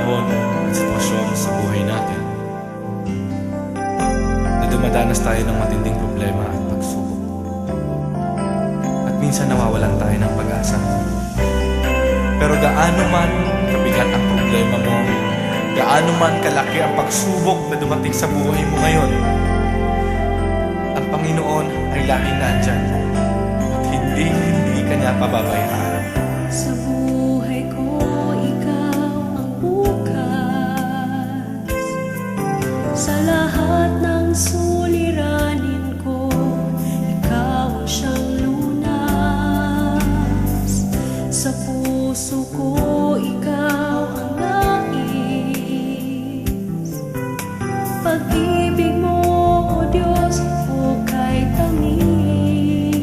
panahon at sitwasyon sa buhay natin na dumadanas tayo ng matinding problema at pagsubok. At minsan nawawalan tayo ng pag-asa. Pero gaano man kabigat ang problema mo, gaano man kalaki ang pagsubok na dumating sa buhay mo ngayon, ang Panginoon ay laging nandyan at hindi ka niya pababayaan. Sa buhay ko, ikaw ang bukas. Sa lahat ng suliranin ko, ikaw ang siyang lunas. Sa puso ko, ikaw ang nais. Pag-ibig mo, O Diyos, hukay tamis.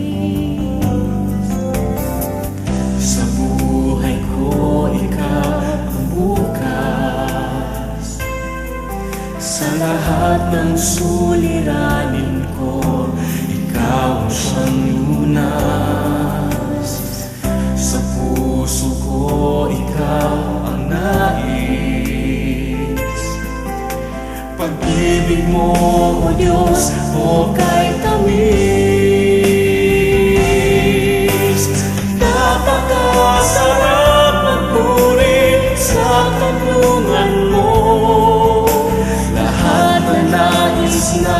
Sa buhay ko, ikaw ang bukas. Sa lahat ng suliranin ko, ikaw ang siyang lunas. Sa puso ko, ikaw ang nais. Pag-ibig mo, O Diyos, hukay tamis. Napakasarap magpuri sa kanlungan mo. Lahat na nais na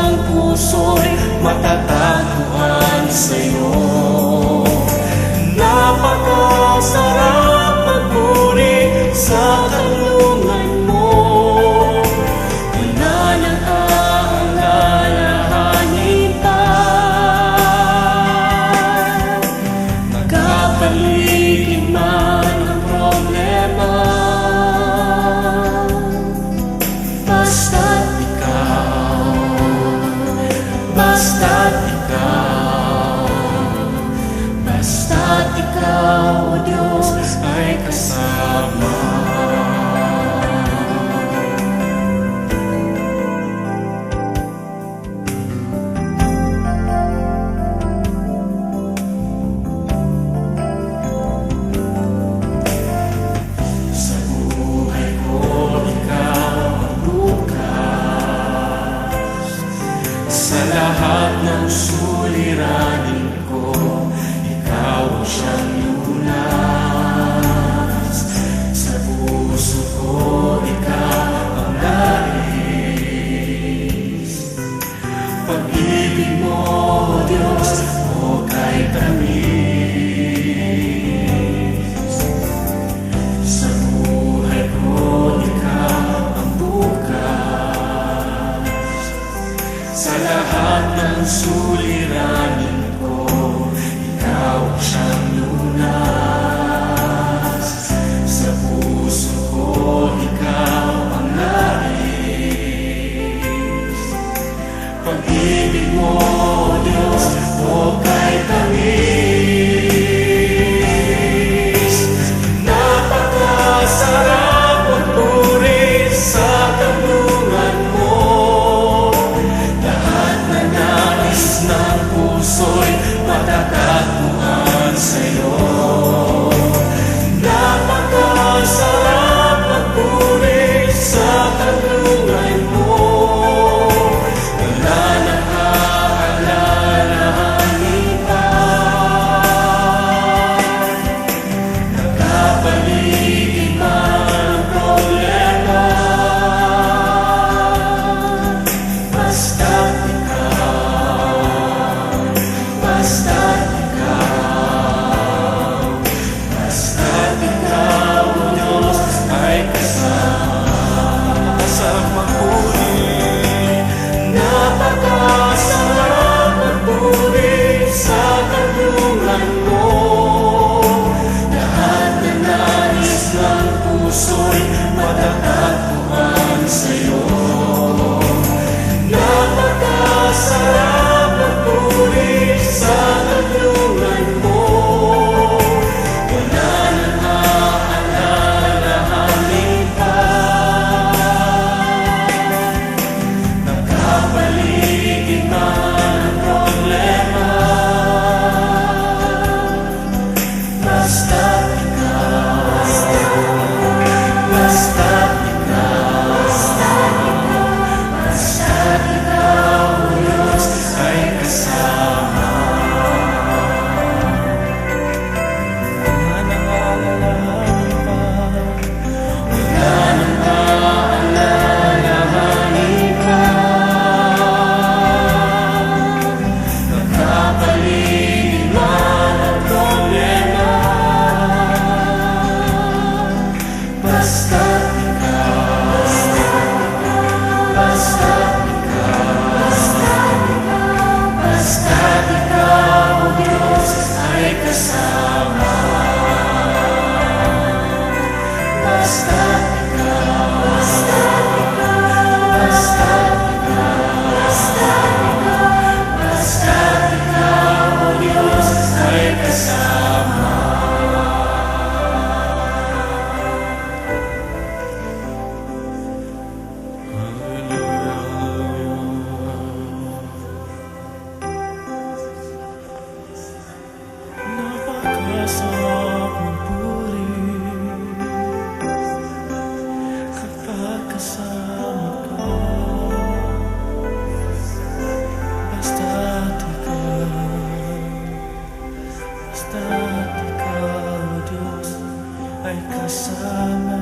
ay kasama.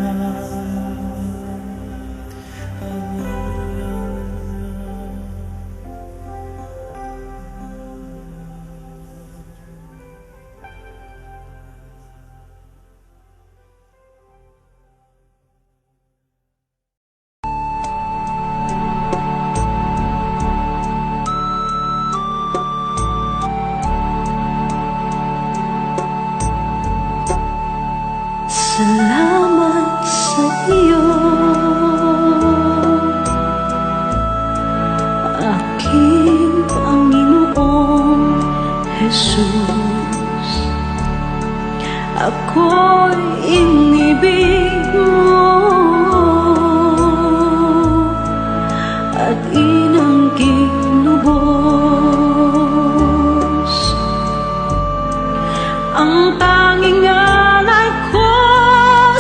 Salamat sa iyo, aking Panginoong Jesus. Ako'y inibig mo at inangking lubos. Ang tanging alay ko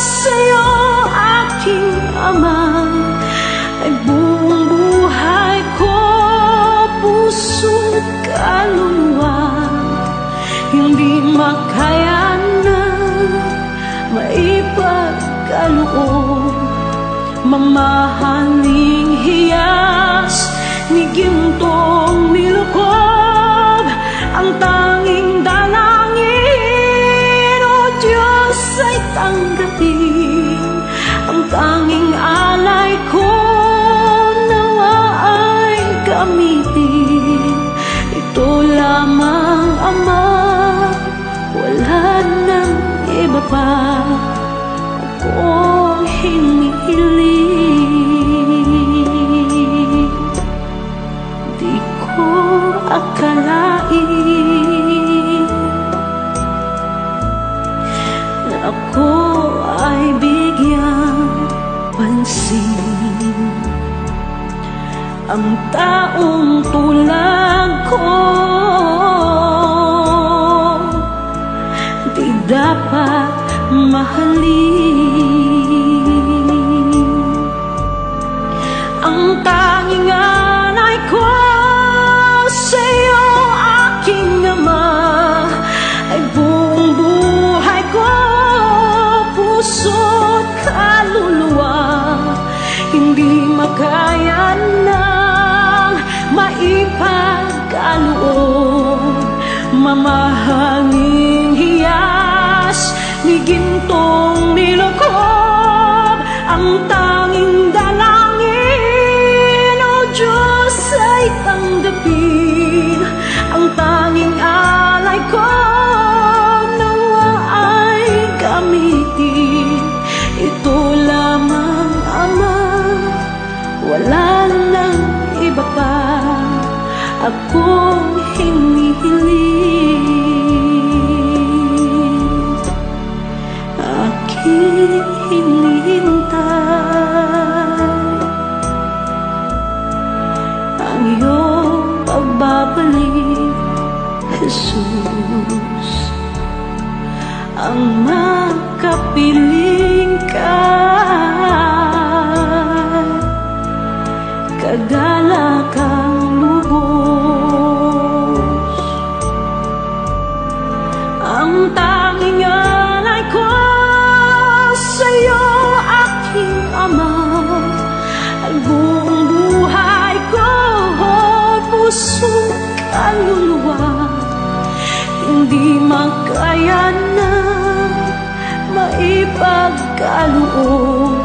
sa'yo, aking Ama, ay buong buhay ko, puso't kaluluwa. Hindi makayanan, maipagkaloob, mamahaling hiyas ni gintong nilukob. Ang tanging dalangin, O Diyos, ay tanggapin. Ang tanging alay ko, nawa ay gamitin. Ito lamang, Ama, wala nang iba pa akong hinihiling. Di ko akalain na ako ay bigyang pansin. Ang taong tulad ko di dapat mahalin. Ang tanging alay ko sa'yo, aking Ama, ay buong buhay ko, puso't kaluluwa. Hindi makayanang maipagkaloob, mamahaling hiyas ni gintong nilukob. Ang tanging dalangin, O Diyos, ay tanggapin. Ang tanging alay ko, nawa ay gamitin. Ito lamang, Ama, wala nang iba pa akong hinihiling. Aking hinihintay ang iyong pagbabalik, Jesus. Ang makapiling ka, kagalakang lubos. Ang tanging alay ko sa'yo, aking Ama, ay buong buhay ko, puso't kaluluwa. Hindi makayanan, maipagkaloob,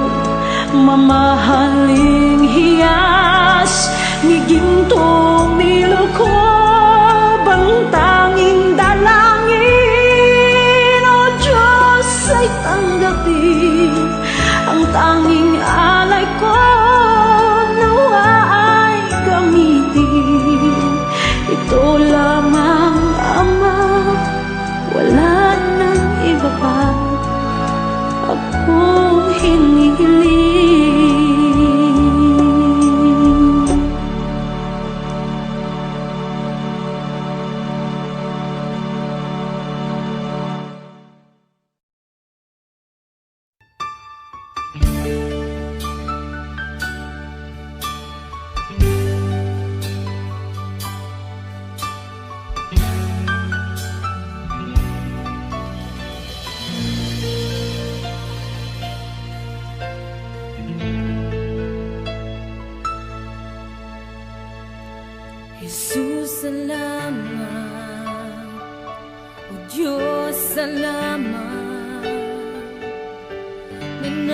mamahaling hiyas ni gintong nilukob. Ang tanging dalangin, O Diyos, ay tanggapin. Ang tanging alay ko, nawa ay gamitin. Ito lamang, Ama, wala nang iba pa akong hinihiling.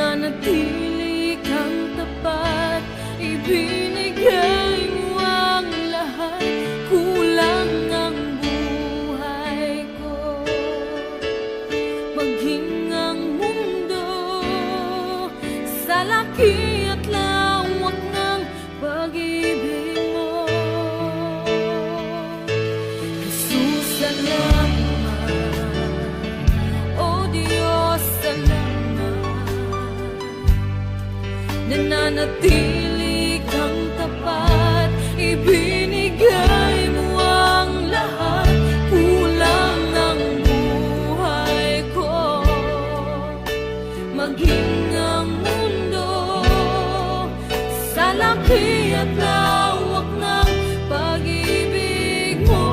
nananatili kang tapat, ibinigay mo ang lahat, kulang ang buhay ko. Maging ang mundo sa laki at lawak ng pag-ibig mo. Jesus, salamat. O Diyos, salamat. Nananatili kang tapat, ibinigay mo ang lahat, kulang ang buhay ko. Maging ang mundo sa laki at lawak ng pag-ibig mo.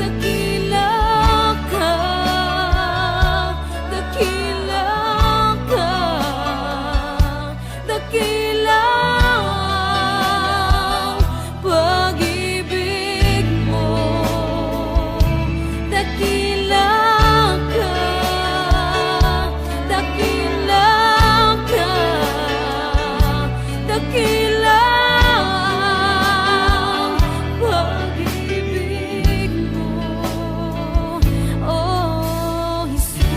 Dakila ka, dakila ka, dakila ang pag-ibig mo. Dakila ka, dakila ka, dakila ang pag-ibig mo, oh Jesus.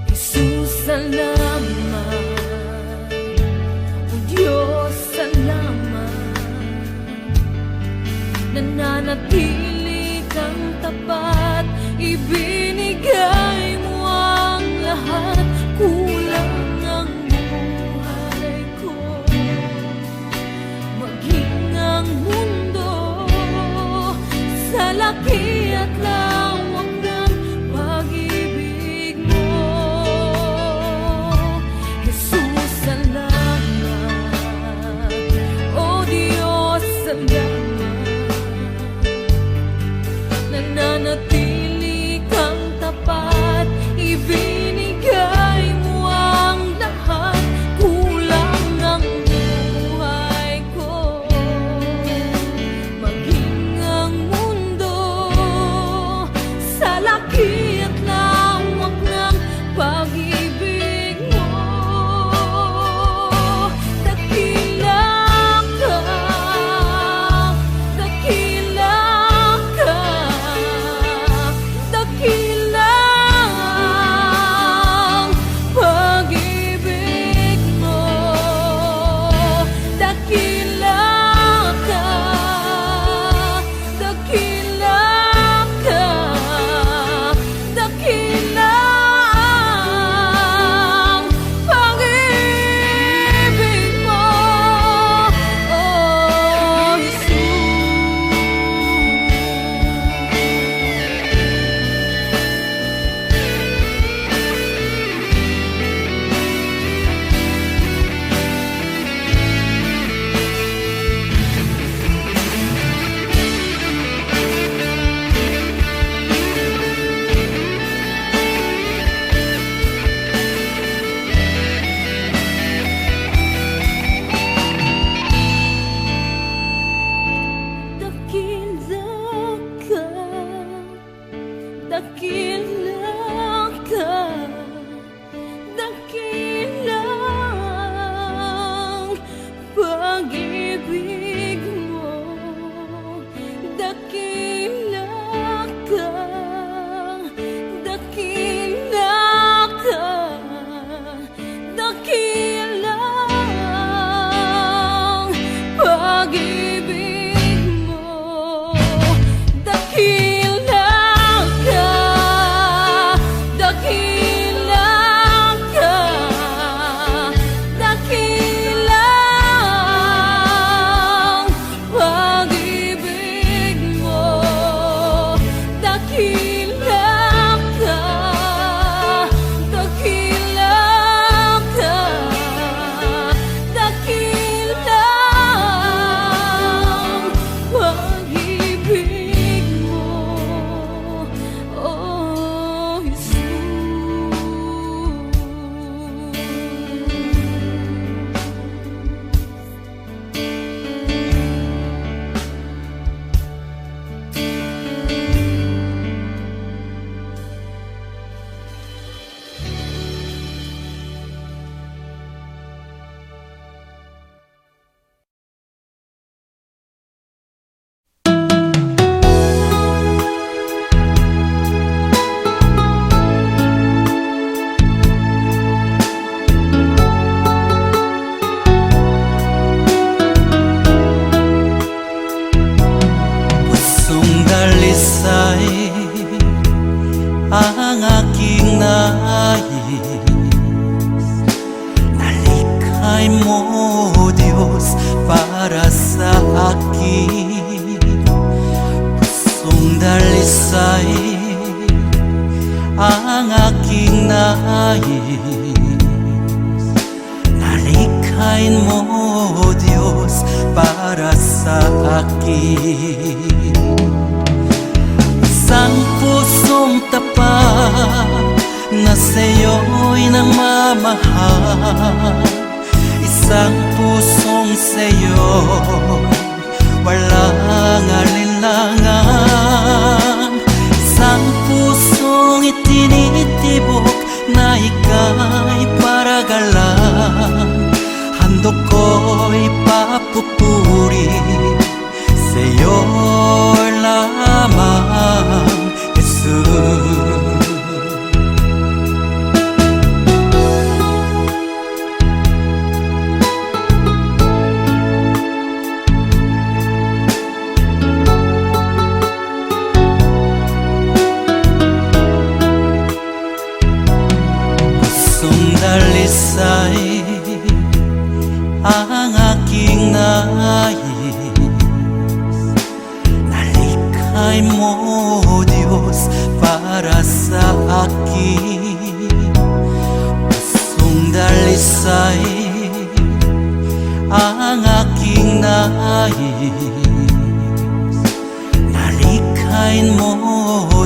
Jesus, salamat. O Diyos, salamat. Nananatili kang tapat, ibinigay mo ang lahat, kulang ang buhay ko. Maging ang mundo sa laki at lawak ng pag-ibig mo. Jesus, salamat. O Diyos, salamat. nais. Nalikhain mo, Diyos, para sa akin. Isang pusong tapat na sa'yo'y nagmamahal. Isang pusong sa'yo, walang alinlangan. Isang pusong itinitibok na ika'y paragalan. Handog ko'y papupuri sa'yo lamang, Jesus. Dalisay ang aking nais. Nalikhay mo, Diyos, para sa akin. Pusong dalisay ang aking nais. Nalikhay mo,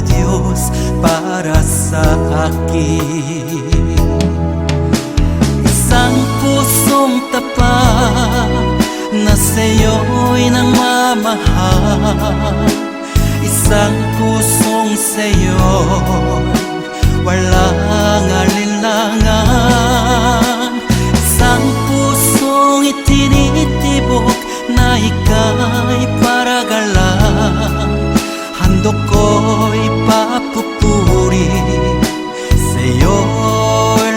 Diyos, para sa akin. Isang pusong tapat na sa'yo'y nagmamahal. Isang pusong sa'yo, walang alinlangan. Isang pusong itinitibok na ika'y paragalan. Handog ko'y papupuri sa'yo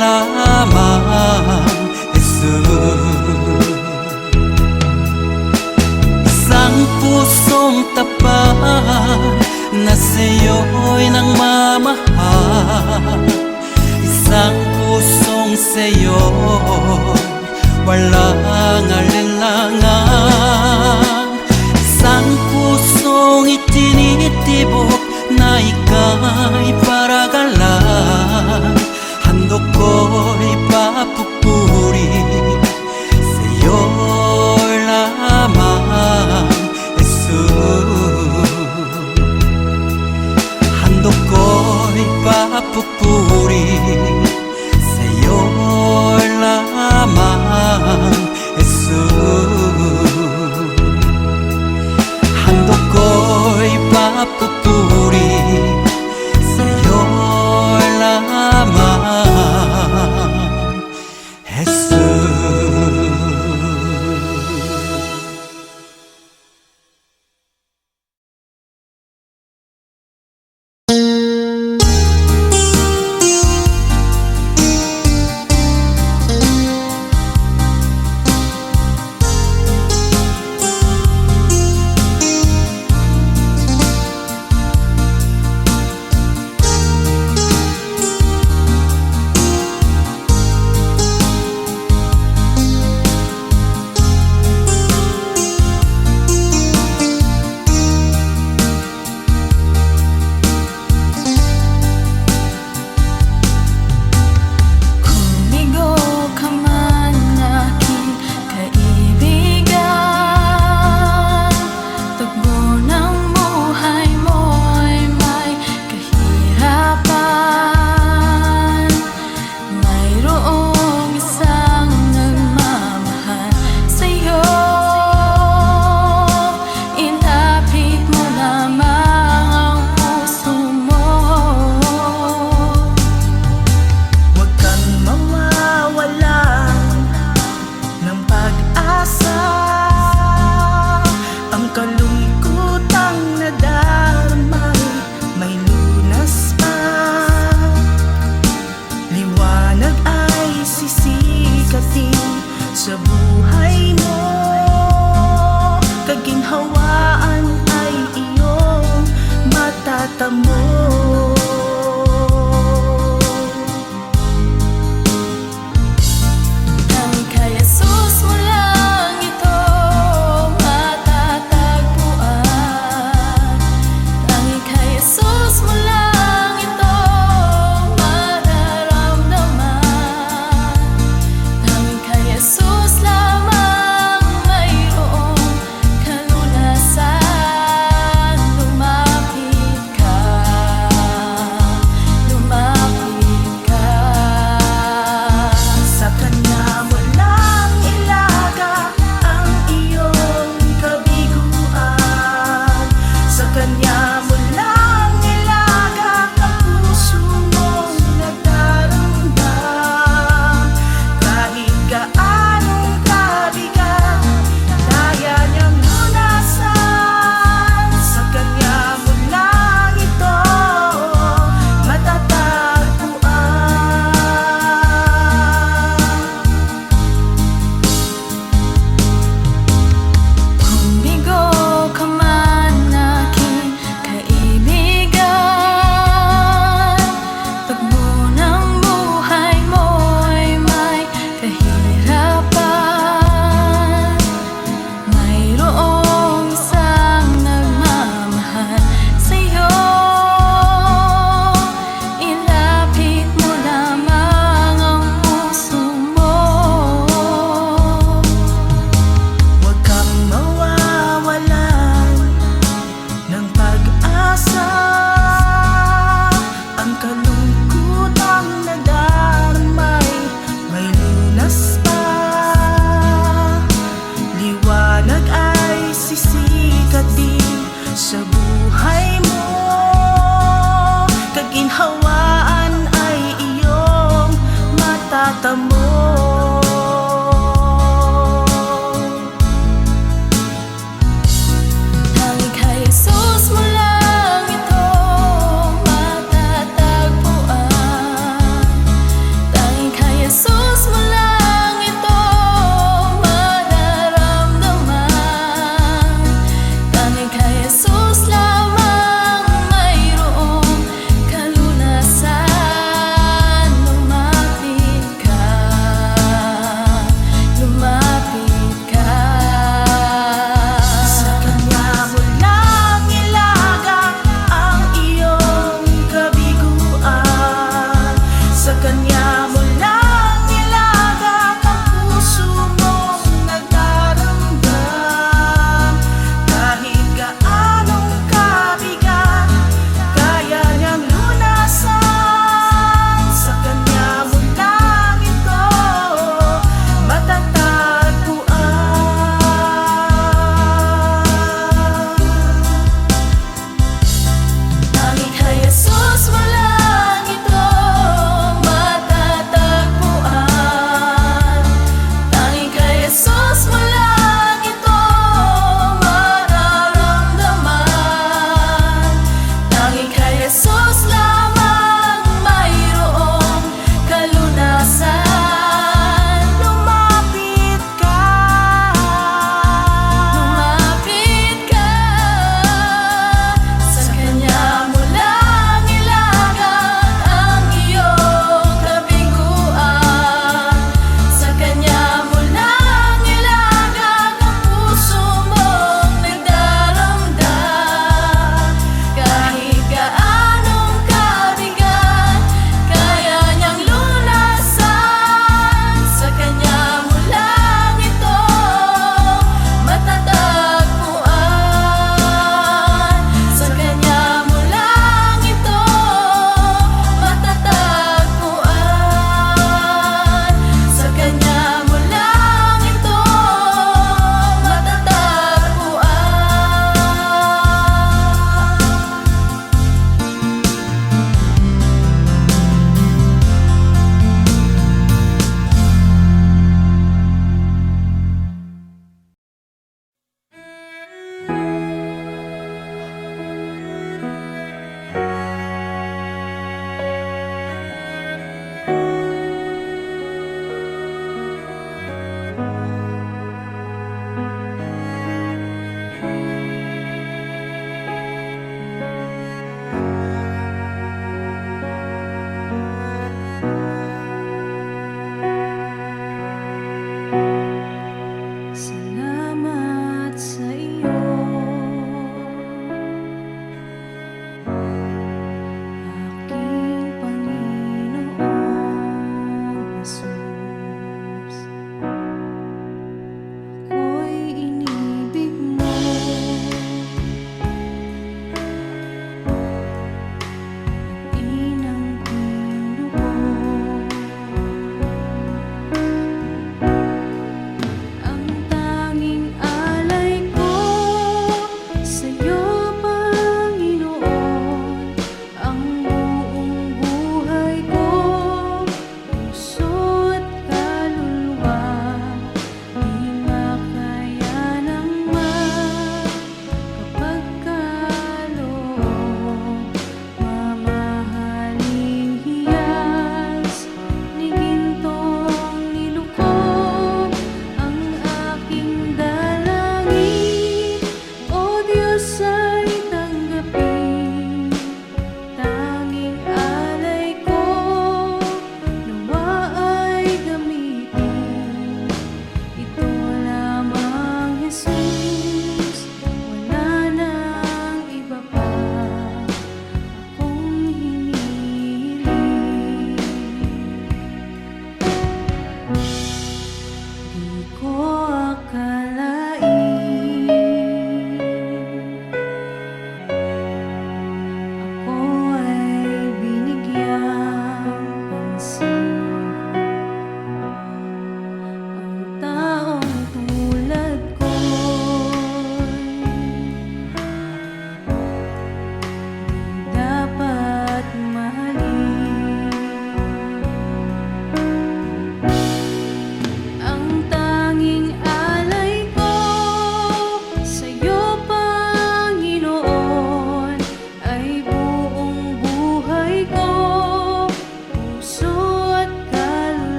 lamang, Jesus. Isang pusong tapat na sa'yo'y nagmamahal. Isang pusong sa'yo, walang alinlangan. Isang pusong itinitibok na ika'y paragalan. Handog ko'y papupuri sa'yo lamang, Jesus. Handog ko'y papupuri sa'yo lamang, Jesus. Handog ko'y papupuri sa'yo lamang, Jesus. mata mo. Tanging kay Jesus mo lang ito matatagpuan. Tanging kay Jesus mo lang ito mararamdaman. Tanging kay Jesus lamang mayroong kalunasan. Lumapit ka, lumapit ka. Sa Kanya mo lang ilaga ang iyong kabiguan. Sa Kanya mo lang ilaga ang puso mong nagdaramdam. Kahit gaanong kabigat, kaya niyang lunasan. Sa Kanya mo lang ito matatagpuan. Tanging kay Jesus mo lang ito matatagpuan.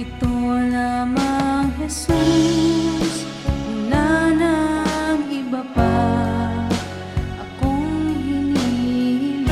Ito lamang Jesus, wala nang iba pa akong hinihiling.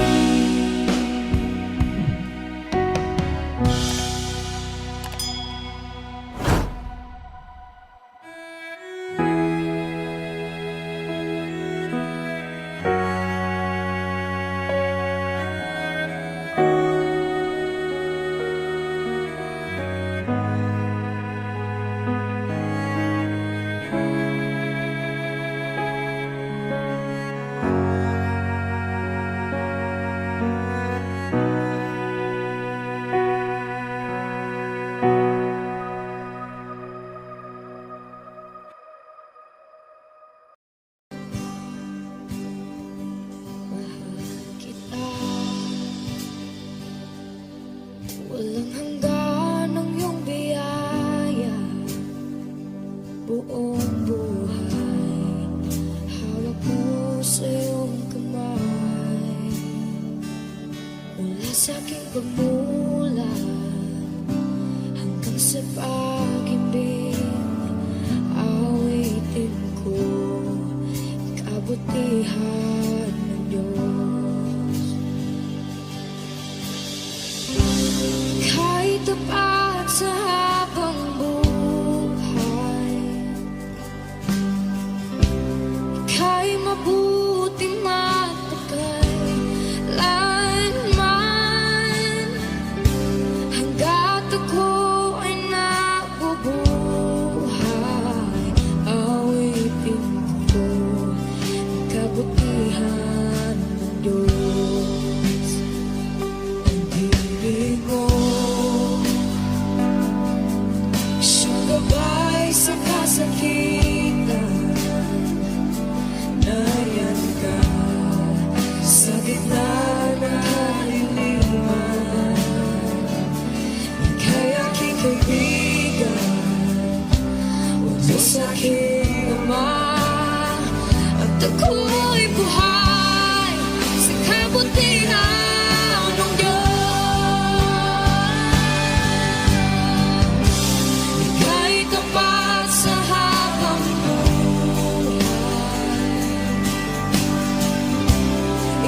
Kita walang hanggan ang iyong biyaya, buong buhay hawak mo sa iyong kamay. Mula sa aking pagmulat hanggang sa pag-ibig, awitin ko kabutihan ng Diyos. Kahit tapat sa habang buhay, ika'y mabuti matagal lanman. Hanggat ako ay nabubuhay, awitin ko ang kabutihan ng Diyos. Ang ibig mo, siyang gabay sa kasakitan. Nariyan ka sa gitna ng kaliliman. Ika'y aking kaibigan, Diyos aking Ama, at ako'y buhay sa kabutihan ng Diyos. Ika'y tapat sa habang buhay,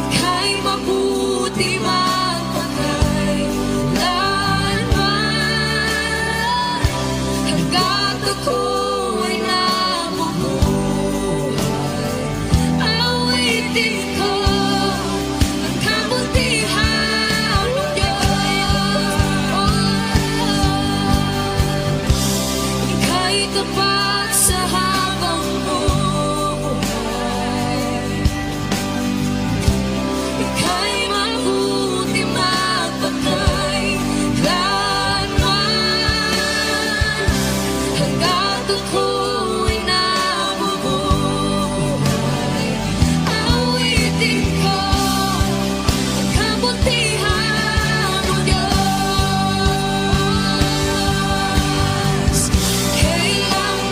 ika'y mabuti magpakay lanman. Hanggat ako ay nabubuhay, awitin ko ang kabutihan ng Diyos. Ika'y tapat sa habang buhay, ika'y mabuti magpakay lanman. Hanggat ako ay nabubuhay, awitin ko ang kabutihan ng Diyos. Kailanman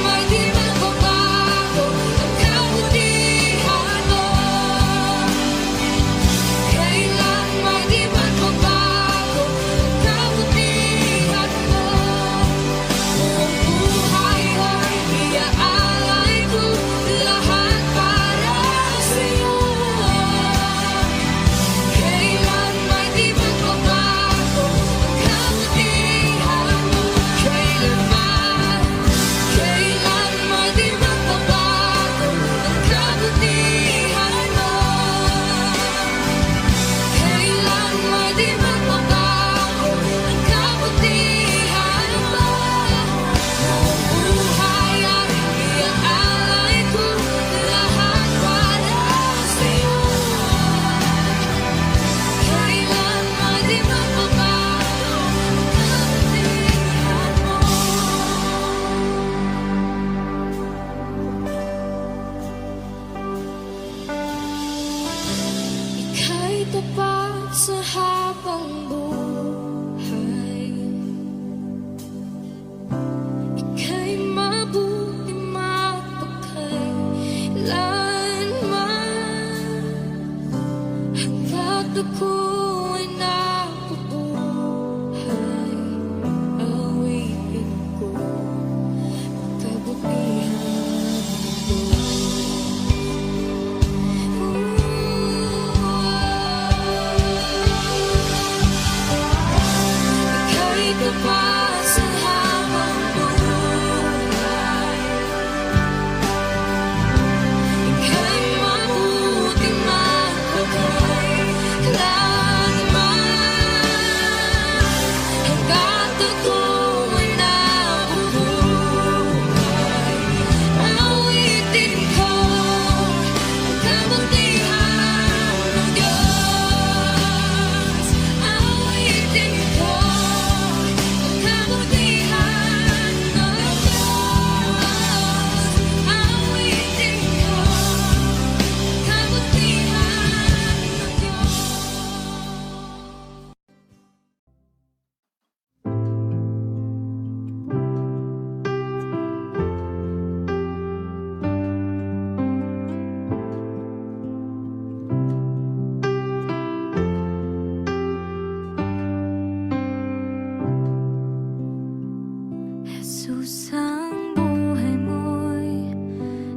Jesus, ang buhay mo'y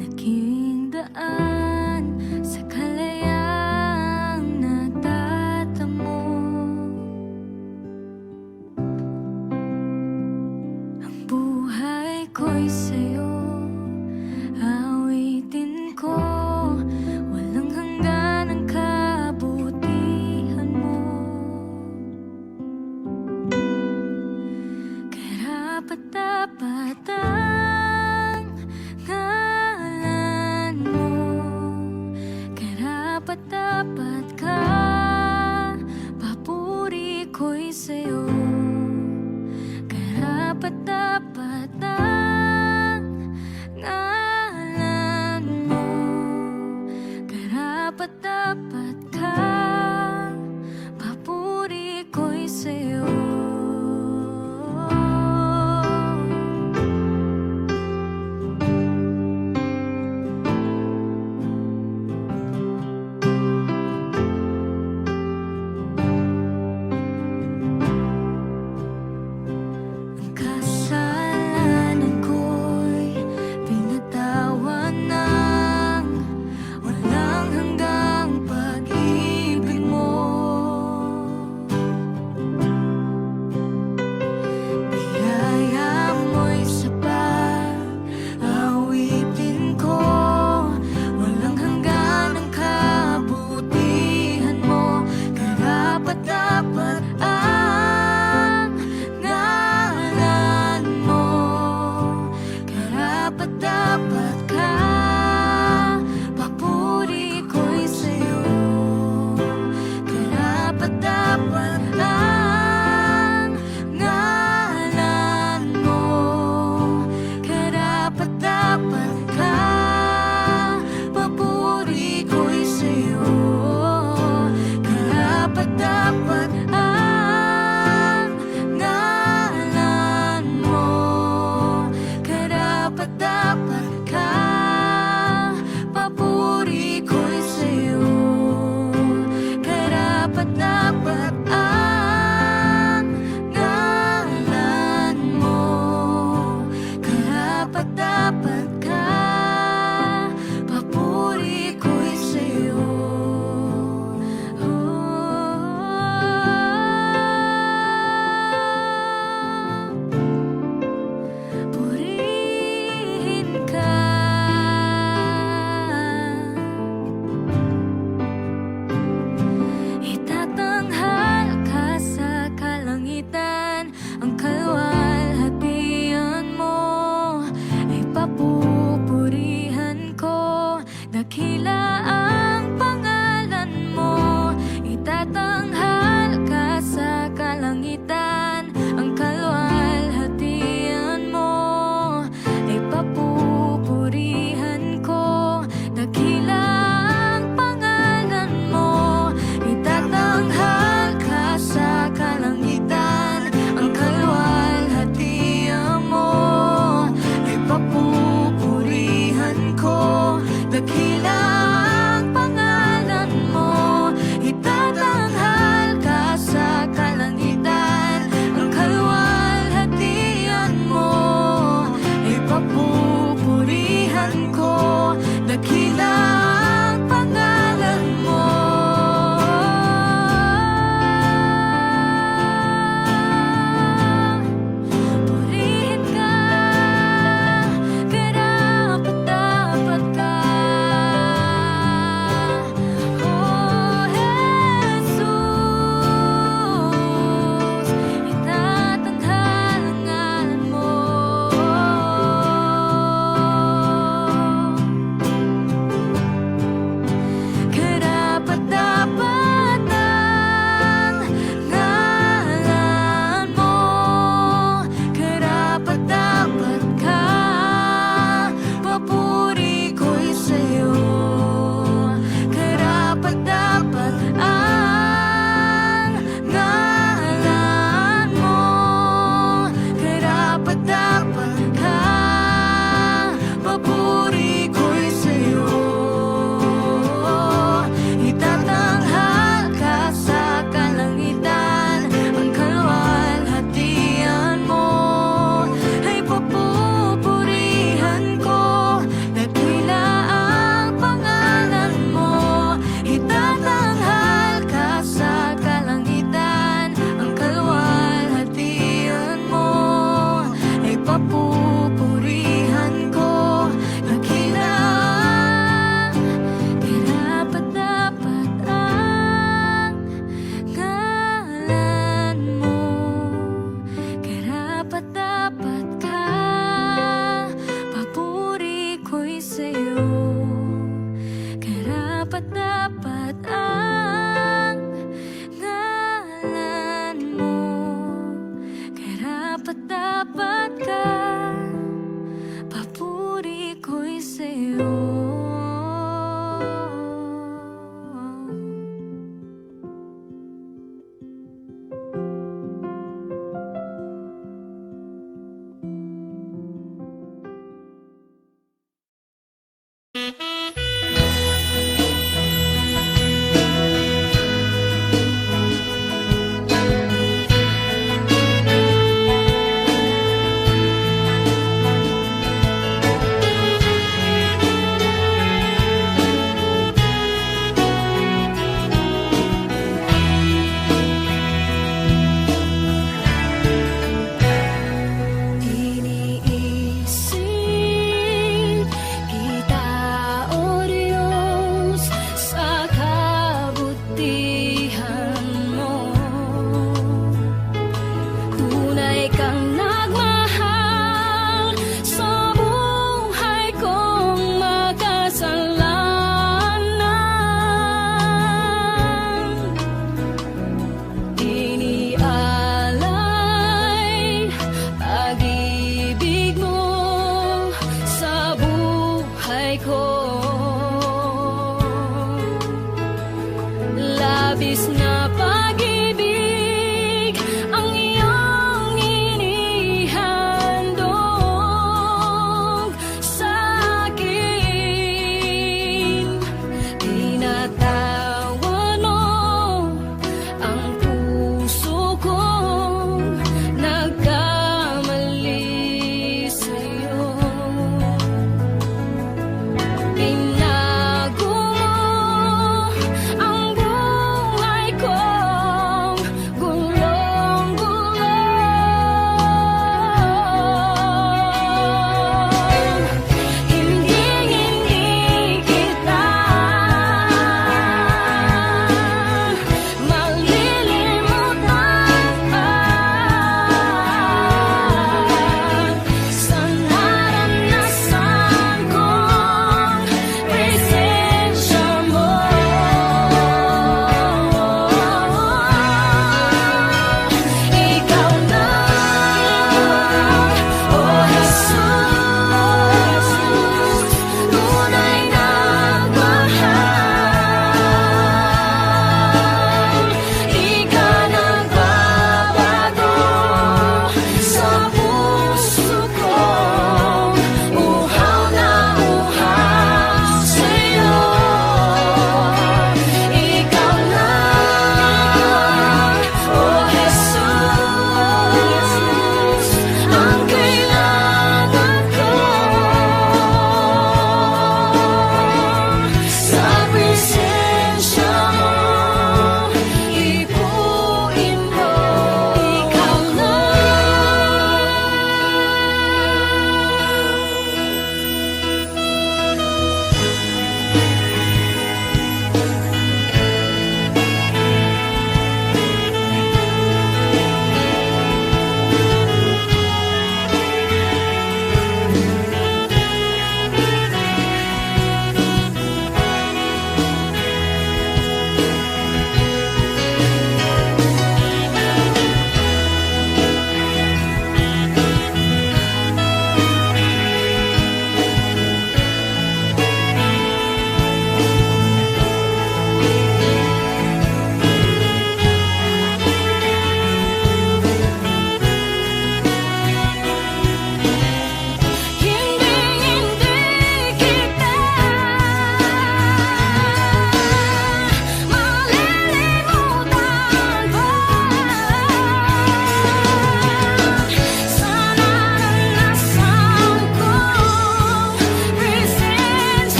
naging daan sa kalayaang natatamo. Ang buhay ko'y sa'yo, awitin ko, walang hanggan ang kabutihan mo. Karapat-dapat ang ngalan mo, karapat-dapat ka, papuri ko'y sa'yo. Karapat-dapat ang ngalan mo, karapat-dapat ka, papuri ko'y sa'yo.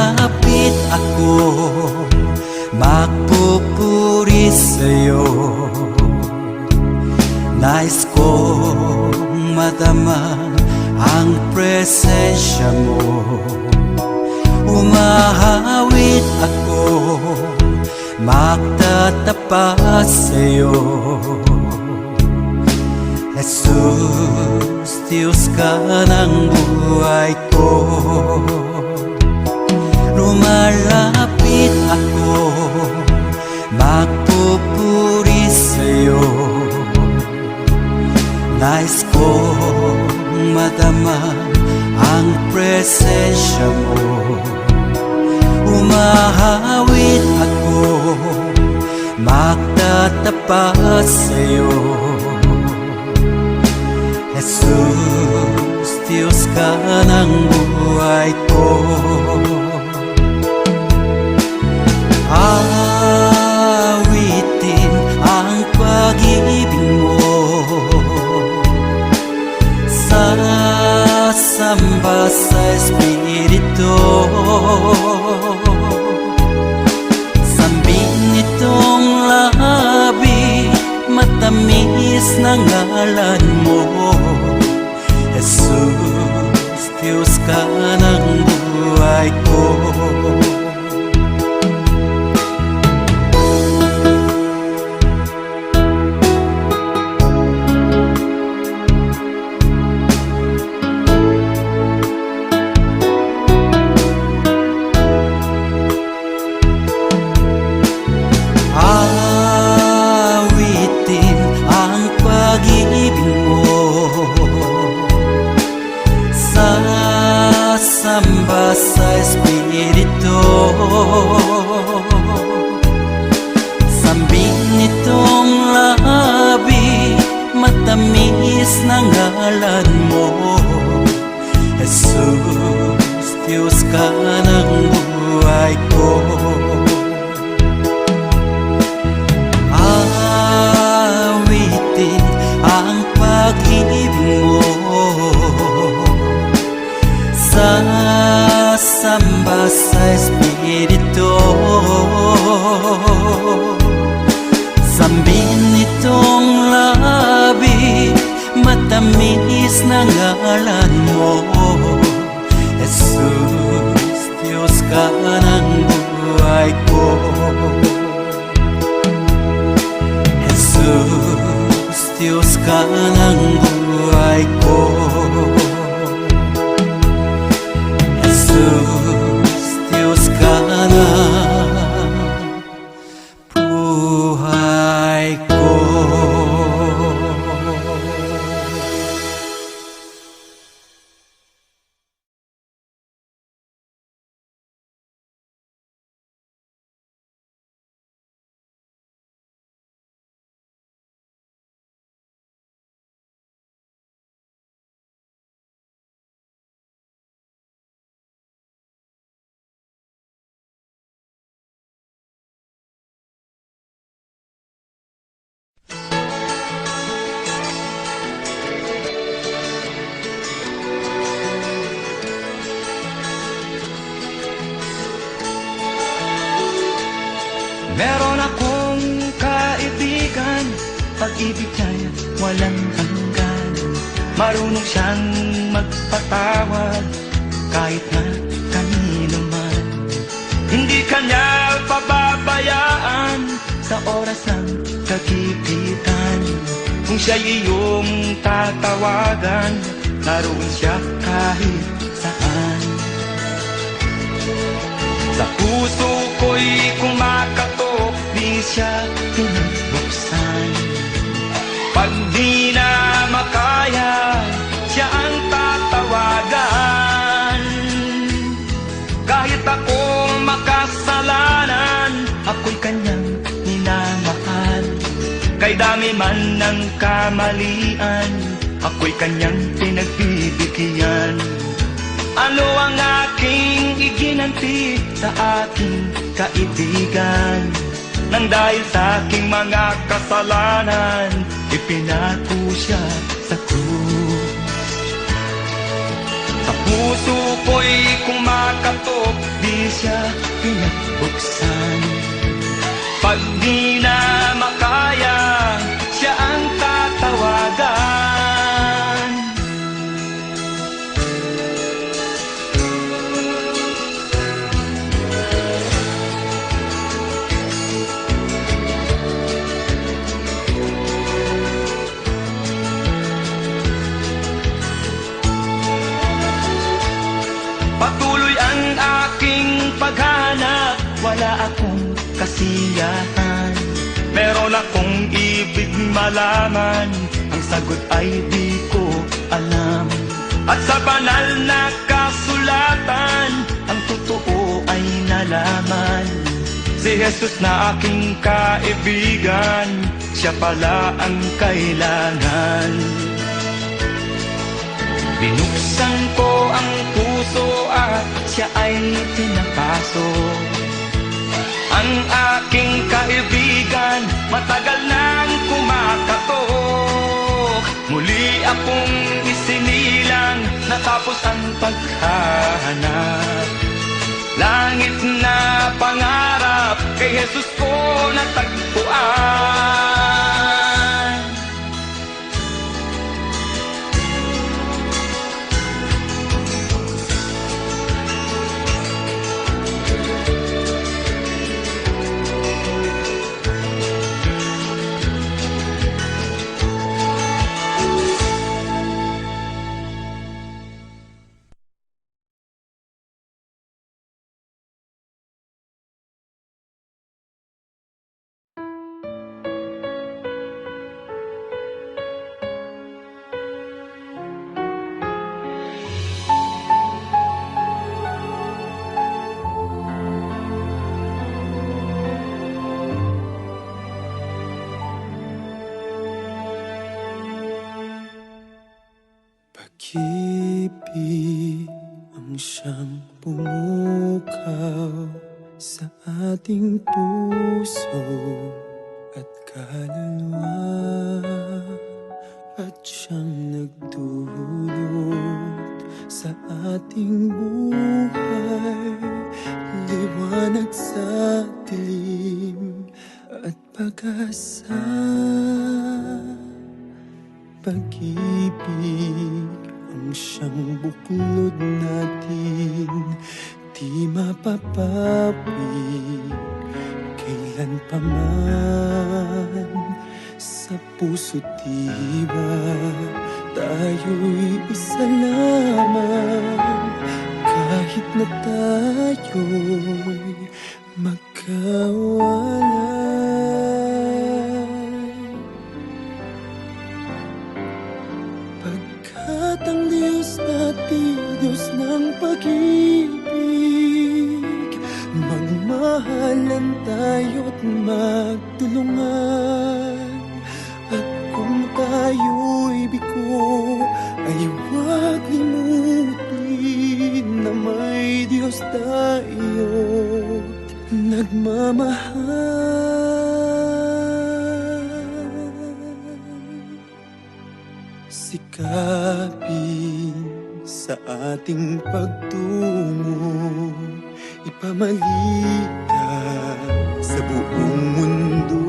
Lumalapit ako, magpupuri sa'yo. Nais kong madama ang presensya mo. Umahawit ako, magtatapat sa'yo. Jesus, Diyos ka ng buhay ko. Lumalapit ako, magpupuri sa'yo. Nais kong madama ang presensya mo. Umahawit ako, magtatapat sa'yo. Jesus, Diyos ka ng buhay ko. Awitin ang pag-ibig mo, sasamba sa Espiritu. Sambin nitong labi, matamis na ngalan mo. Jesus, Diyos ka ng buhay ko. Awitin ang pag-ibig mo, sasamba sa Espiritu. Sambin nitong labi, matamis na ngalan mo. Jesus, Diyos ka ng buhay ko. Awitin ang pag-ibig mo, sasamba sa Espiritu. Sambin nitong labi, matamis na ngalan mo. Jesus, Diyos ka ng buhay ko. Jesus, Diyos ka ng buhay ko. Jesus, Diyos ka ng buhay ko. Meron akong kaibigan, pag-ibig niya'y walang hanggan. Marunong siyang magpatawad, kahit na kanino man. Hindi kanya pababayaan sa oras ng kagipitan. Kung siya'y iyong tatawagan, naroon siya kahit saan. Sa puso ko'y kumakatok, di siya pinabuksan. Pag di na makaya, siya ang tatawagan. Kahit ako makasalanan, ako'y kanyang minamahal. Kay dami man ng kamalian, ako'y kanyang pinagbibigyan. Ano ang aking iginanti sa aking kaibigan? Nang dahil sa aking mga kasalanan, ipinako siya sa krus. Sa puso ko'y kumakatok, di siya pinagbuksan. Pag di na makaya, siya ang tatawagan. Patuloy ang aking paghanap, wala akong kasiyahan. Meron akong ibig malaman, ang sagot ay di ko alam. At sa banal na kasulatan, ang totoo ay nalaman. Si Jesus na aking kaibigan, siya pala ang kailangan. Binuksan ko ang puso at siya ay pinapasok. Ang aking kaibigan, matagal nang kumakatok. Muli akong isinilang, natapos ang paghahanap. Langit na pangarap, kay Jesus ko natagpuan. Pag-ibig ang siyang pumukaw sa ating puso at kaluluwa, at siyang nagdulot sa ating buhay, liwanag sa dilim at pag-asa. Pag-ibig ang siyang buklod natin, di mapapawi kailan pa man. Sa puso't diwa tayo'y isa lamang, kahit na tayo'y magkawalay. Pagkat ang Diyos natin, Diyos ng pag-ibig, magmahalan tayo't magtulungan. At kung tayo'y bigo, ay huwag limutin na may Diyos tayo't nagmamahal. Sikapin sa ating pagtungo, ipamalitan sa buong mundo.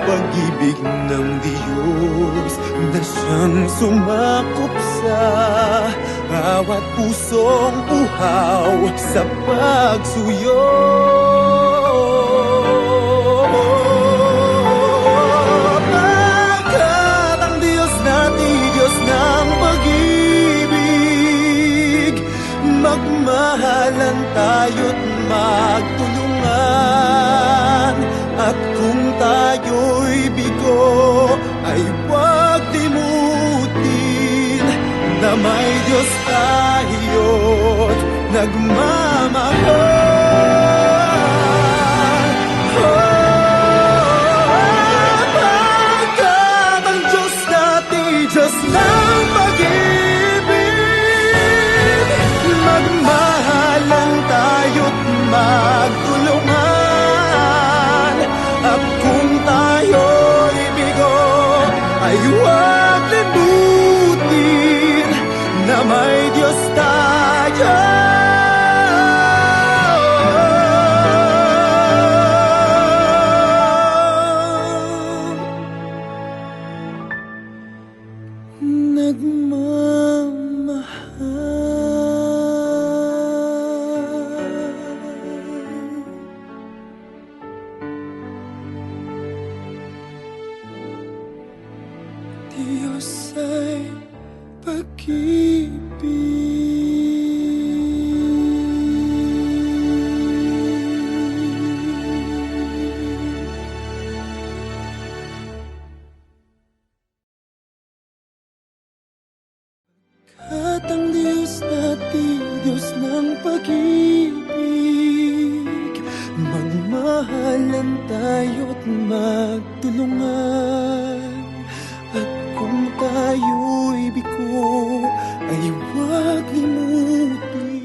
Pag-ibig ng Diyos na siyang sumakop sa bawat pusong uhaw sa pagsuyo. Pagkat ang Diyos natin, Diyos ng pag-ibig, magmahalan tayo't magtulungan. At kung tayo'y bigo, ay huwag limutin na may Diyos tayo't nagmamahal. Pagkat ang Diyos natin, Diyos ng pag-ibig, magmahalan tayo't magtulungan. At kung tayo'y bigo, ay huwag limutin na may Diyos tayo ay pag-ibig. At ang Diyos natin, Diyos ng pag-ibig, magmahalan tayo't magtulungan. At kung tayo'y biko, ay huwag limutin.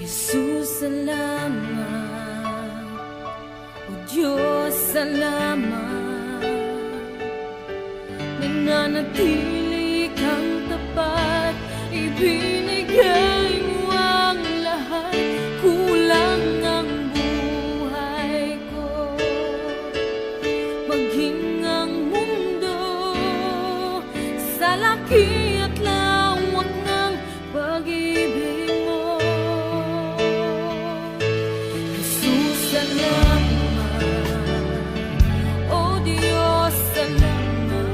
Jesus, salamat. O Diyos, salamat. Nananatili kang tapat, ibinigay mo ang lahat. Kulang ang buhay ko, maging ang mundo sa laki at lawak ng pag-ibig mo. Jesus, salamat. O Diyos, salamat.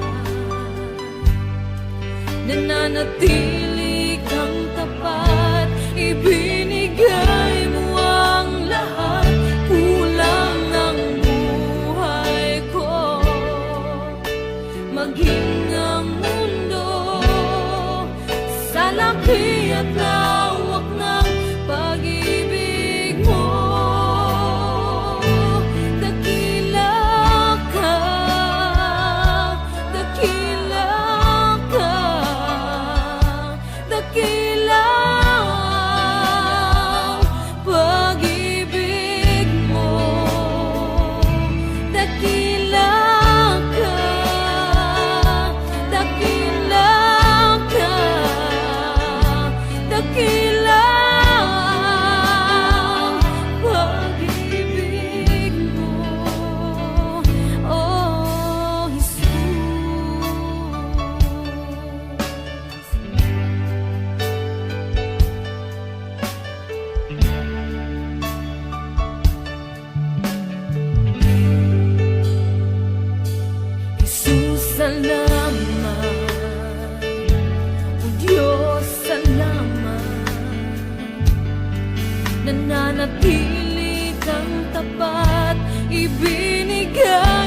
Nananatili kang tapat, ibinigay mo ang lahat. Kulang ang buhay ko, maging ang mundo sa laki at lawak ng pag-ibig mo. Dakila ka, dakila ka, dakila ang pag-ibig mo. Dakila ka, dakila ka, dakila ang pag-ibig mo. Oh, Jesus. Jesus, salamat. O Diyos, salamat. Nananatili kang tapat, ibinigay